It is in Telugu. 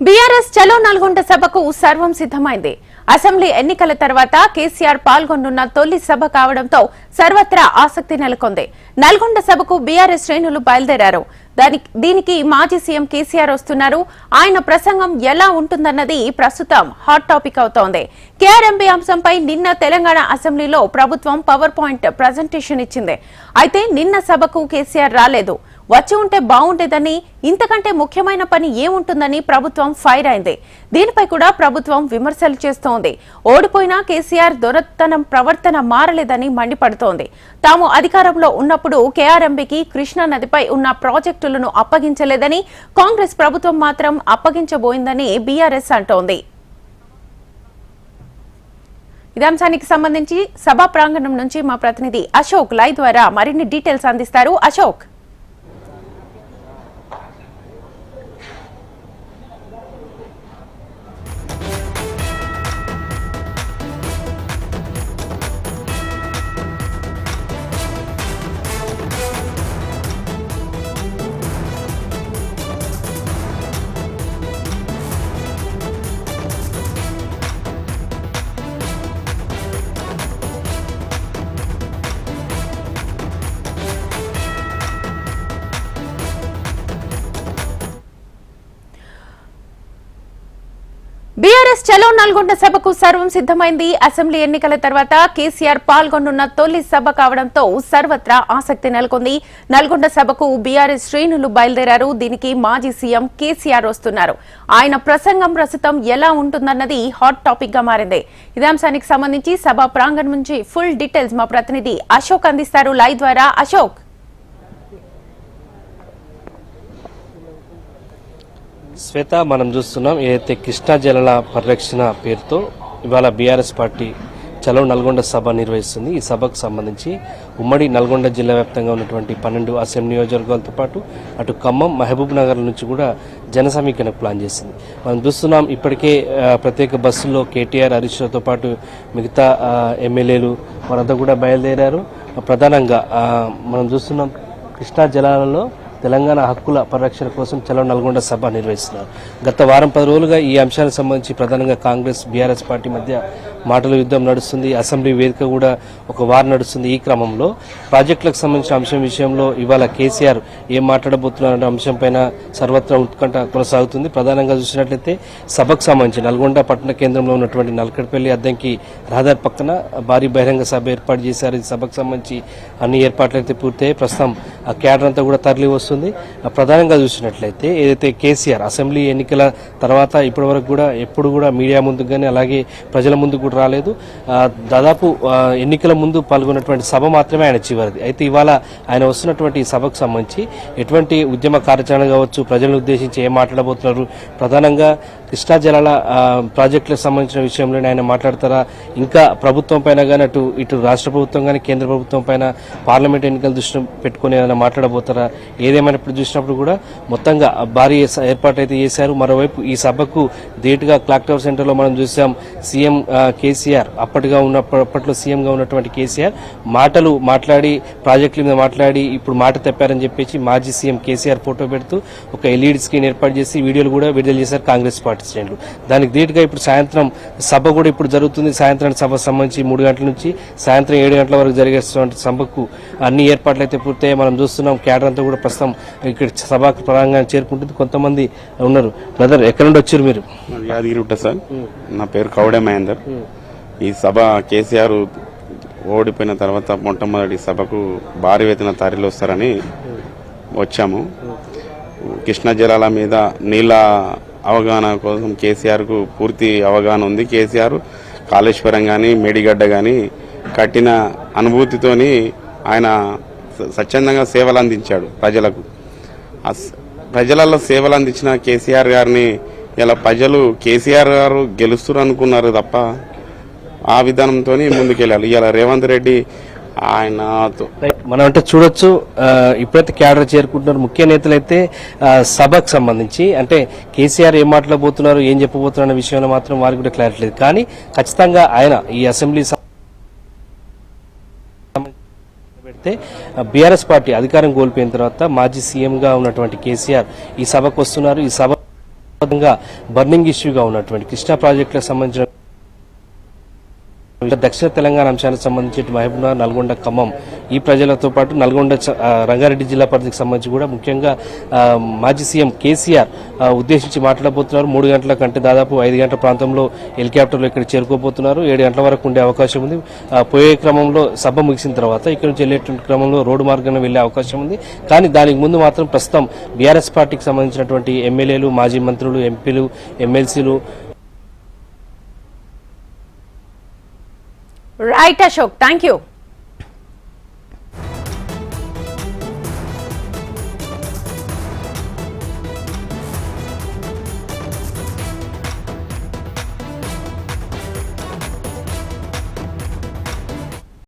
బీఆర్ఎస్ చలో నల్గొండ సభకు సర్వం సిద్ధమైంది. అసెంబ్లీ ఎన్నికల తర్వాత కేసీఆర్ పాల్గొనున్న తొలి సభ కావడంతో సర్వత్రా ఆసక్తి నెలకొంది. నల్గొండ సభకు బీఆర్ఎస్ శ్రేణులు బయలుదేరారు. దీనికి మాజీ సీఎం కేసీఆర్ వస్తున్నారు. ఆయన ప్రసంగం ఎలా ఉంటుందన్నది ప్రస్తుతం హాట్ టాపిక్ అవుతోంది. కేఆర్ఎంబీ అంశంపై నిన్న తెలంగాణ అసెంబ్లీలో ప్రభుత్వం పవర్ పాయింట్ ప్రజెంటేషన్ ఇచ్చింది. అయితే నిన్న సభకు కేసీఆర్ రాలేదు. వచ్చి ఉంటే బాగుండేదని, ఇంతకంటే ముఖ్యమైన పని ఏముంటుందని ప్రభుత్వం ఫైర్ అయింది. దీనిపై కూడా ప్రభుత్వం విమర్శలు చేస్తోంది. ఓడిపోయినా కేసీఆర్ దొరతనం ప్రవర్తన మారలేదని మండిపడుతోంది. తాము అధికారంలో ఉన్నప్పుడు కేఆర్ఎంబీకి కృష్ణా నదిపై ఉన్న ప్రాజెక్టులను అప్పగించలేదని, కాంగ్రెస్ ప్రభుత్వం మాత్రం అప్పగించబోయిందని బీఆర్ఎస్ అంటోంది. ఇదే అంశానికి సంబంధించి సభా ప్రాంగణం నుంచి మా ప్రతినిధి అశోక్ లైవ్ ద్వారా మరిన్ని డీటెయిల్స్ అందిస్తారు. అశోక్, బీఆర్ఎస్ చలో నల్గొండ సభకు సర్వం సిద్ధమైంది. అసెంబ్లీ ఎన్నికల తర్వాత కేసీఆర్ పాల్గొనున్న తొలి సభ కావడంతో సర్వత్రా ఆసక్తి నెలకొంది. నల్గొండ సభకు బీఆర్ఎస్ శ్రేణులు బయలుదేరారు. దీనికి మాజీ సీఎం కేసీఆర్ వస్తున్నారు. ఆయన ప్రసంగం ప్రస్తుతం ఎలా ఉంటుందన్నది హాట్ టాపిక్ గా మారింది. ఇదే అంశానికి సంబంధించి సభా ప్రాంగణం నుంచి ఫుల్ డీటెయిల్స్ మా ప్రతినిధి అశోక్ అందిస్తారు లైవ్ ద్వారా. అశోక్, శ్వేత, మనం చూస్తున్నాం ఏదైతే కృష్ణా జలాల పరిరక్షణ పేరుతో ఇవాళ బీఆర్ఎస్ పార్టీ చలో నల్గొండ సభ నిర్వహిస్తుంది. ఈ సభకు సంబంధించి ఉమ్మడి నల్గొండ జిల్లా వ్యాప్తంగా ఉన్నటువంటి 12 అసెంబ్లీ నియోజకవర్గాలతో పాటు అటు ఖమ్మం, మహబూబ్ నగర్ నుంచి కూడా జన సమీకరణకు ప్లాన్ చేసింది. మనం చూస్తున్నాం ఇప్పటికే ప్రత్యేక బస్సుల్లో కేటీఆర్, హరీష్ రావుతో పాటు మిగతా ఎమ్మెల్యేలు వారంతా కూడా బయలుదేరారు. ప్రధానంగా మనం చూస్తున్నాం కృష్ణా జలాలలో తెలంగాణ హక్కుల పరిరక్షణ కోసం చలో నల్గొండ సభ నిర్వహిస్తున్నారు. గత వారం 10 రోజులుగా ఈ అంశానికి సంబంధించి ప్రధానంగా కాంగ్రెస్, బీఆర్ఎస్ పార్టీ మధ్య మాటల యుద్ధం నడుస్తుంది. అసెంబ్లీ వేదిక కూడా ఒక వారం నడుస్తుంది. ఈ క్రమంలో ప్రాజెక్టులకు సంబంధించిన అంశం విషయంలో ఇవాళ కేసీఆర్ ఏం మాట్లాడబోతున్నారనే అంశం పైన సర్వత్రా ఉత్కంఠ కొనసాగుతుంది. ప్రధానంగా చూసినట్లయితే సభకు సంబంధించి నల్గొండ పట్టణ కేంద్రంలో ఉన్నటువంటి నల్కడపల్లి అద్దంకి రహదారి పక్కన భారీ బహిరంగ సభ ఏర్పాటు చేశారు. ఈ సభకు సంబంధించి అన్ని ఏర్పాట్లు అయితే పూర్తయ్యాయి. ప్రస్తుతం ఆ క్యాడర్ అంతా కూడా తరలి వస్తుంది. ప్రధానంగా చూసినట్లయితే ఏదైతే కేసీఆర్ అసెంబ్లీ ఎన్నికల తర్వాత ఇప్పటి వరకు కూడా ఎప్పుడు కూడా మీడియా ముందుకు కానీ అలాగే ప్రజల ముందు కూడా రాలేదు. దాదాపు ఎన్నికల ముందు పాల్గొన్నటువంటి సభ మాత్రమే ఆయన చివరిది. అయితే ఇవాళ ఆయన వస్తున్నటువంటి సభకు సంబంధించి ఎటువంటి ఉద్యమ కార్యాచరణ కావచ్చు, ప్రజలను ఉద్దేశించి ఏం మాట్లాడబోతున్నారు, ప్రధానంగా కృష్ణా జలాల ప్రాజెక్టులకు సంబంధించిన విషయంలోనే ఆయన మాట్లాడతారా, ఇంకా ప్రభుత్వం పైన కానీ ఇటు రాష్ట్ర ప్రభుత్వం కానీ కేంద్ర ప్రభుత్వం పైన పార్లమెంట్ ఎన్నికల దృష్టి పెట్టుకుని ఏమైనా మాట్లాడబోతారా, ఏదేమైనప్పుడు చూసినప్పుడు కూడా మొత్తంగా భారీ ఏర్పాటు అయితే చేశారు. మరోవైపు ఈ సభకు ధీటుగా క్లాక్ టవర్ సెంటర్లో మనం చూసాం సీఎం కేసీఆర్, అప్పట్లో సీఎంగా ఉన్నటువంటి కేసీఆర్ మాట్లాడి ప్రాజెక్టుల మీద మాట్లాడి ఇప్పుడు మాట తప్పారని చెప్పేసి మాజీ సీఎం కేసీఆర్ ఫోటో పెడుతూ ఒక ఎల్ఈడి స్క్రీన్ ఏర్పాటు చేసి వీడియోలు కూడా విడుదల చేశారు కాంగ్రెస్ పార్టీ శ్రేణులు. దానికి ధీటుగా ఇప్పుడు సాయంత్రం సభ కూడా ఇప్పుడు జరుగుతుంది. సాయంత్రం సభ సంబంధించి 3 గంటల నుంచి సాయంత్రం 7 గంటల వరకు జరిగేటువంటి సభకు అన్ని ఏర్పాట్లు అయితే పూర్తయ్యాయి. మనం చూస్తున్నాం క్యాడర్ అంతా కూడా ప్రస్తుతం ఇక్కడ సభా ప్రాంగణాన్ని చేరుకుంటుంది. కొంతమంది ఉన్నారు. బ్రదర్, ఎక్కడ నుండి వచ్చారు మీరు? యాదగిరిగుట్ట సార్. నా పేరు కౌడే మహేందర్. ఈ సభ కేసీఆర్ ఓడిపోయిన తర్వాత మొట్టమొదటి సభకు భారీ ఎత్తున తరలి వస్తారని వచ్చాము. కృష్ణా జలాల మీద నీళ్ళ అవగాహన కోసం కేసీఆర్కు పూర్తి అవగాహన ఉంది. కేసీఆర్ కాళేశ్వరం కానీ మేడిగడ్డ కానీ కట్టిన అనుభూతితోని ఆయన స్వచ్ఛందంగా సేవలు అందించాడు ప్రజలకు. ప్రజలలో సేవలు అందించిన కేసీఆర్ గారిని ఇలా ప్రజలు కేసీఆర్ గారు గెలుస్తారు అనుకున్నారు తప్ప ఆ విధానంతో ముందుకెళ్ళాలి. ఇలా రేవంత్ రెడ్డి ఆయనతో మనం అంటే చూడొచ్చు. ఇప్పుడైతే క్యాడర్ చేరుకుంటున్నారు. ముఖ్య నేతలు అయితే సభకు సంబంధించి అంటే కేసీఆర్ ఏం మాట్లాడబోతున్నారు, ఏం చెప్పబోతున్నారు అనే విషయంలో మాత్రం వారికి కూడా క్లారిటీ లేదు. కానీ ఖచ్చితంగా ఆయన ఈ అసెంబ్లీ పెడితే బీఆర్ఎస్ పార్టీ అధికారం కోల్పోయిన తర్వాత మాజీ సీఎంగా ఉన్నటువంటి కేసీఆర్ ఈ సభకు వస్తున్నారు. ఈ సభ బర్నింగ్ ఇష్యూగా ఉన్నటువంటి కృష్ణా ప్రాజెక్టులకు సంబంధించిన దక్షిణ తెలంగాణ అంశానికి సంబంధించి మహబూబ్నగర్, నల్గొండ, ఖమ్మం ఈ ప్రజలతో పాటు నల్గొండ రంగారెడ్డి జిల్లా పరిధికి సంబంధించి కూడా ముఖ్యంగా మాజీ సీఎం కేసీఆర్ ఉద్దేశించి మాట్లాడబోతున్నారు. 3 గంటల కంటే దాదాపు 5 గంటల ప్రాంతంలో హెలికాప్టర్లో ఇక్కడ చేరుకోబోతున్నారు. 7 గంటల వరకు ఉండే అవకాశం ఉంది. పోయే క్రమంలో సభ ముగిసిన తర్వాత ఇక్కడ నుంచి వెళ్లేటువంటి క్రమంలో రోడ్డు మార్గాన్ని వెళ్లే అవకాశం ఉంది. కానీ దానికి ముందు మాత్రం ప్రస్తుతం బీఆర్ఎస్ పార్టీకి సంబంధించినటువంటి ఎమ్మెల్యేలు, మాజీ మంత్రులు, ఎంపీలు, ఎమ్మెల్సీలు రైట్ అశోక్, థ్యాంక్ యూ.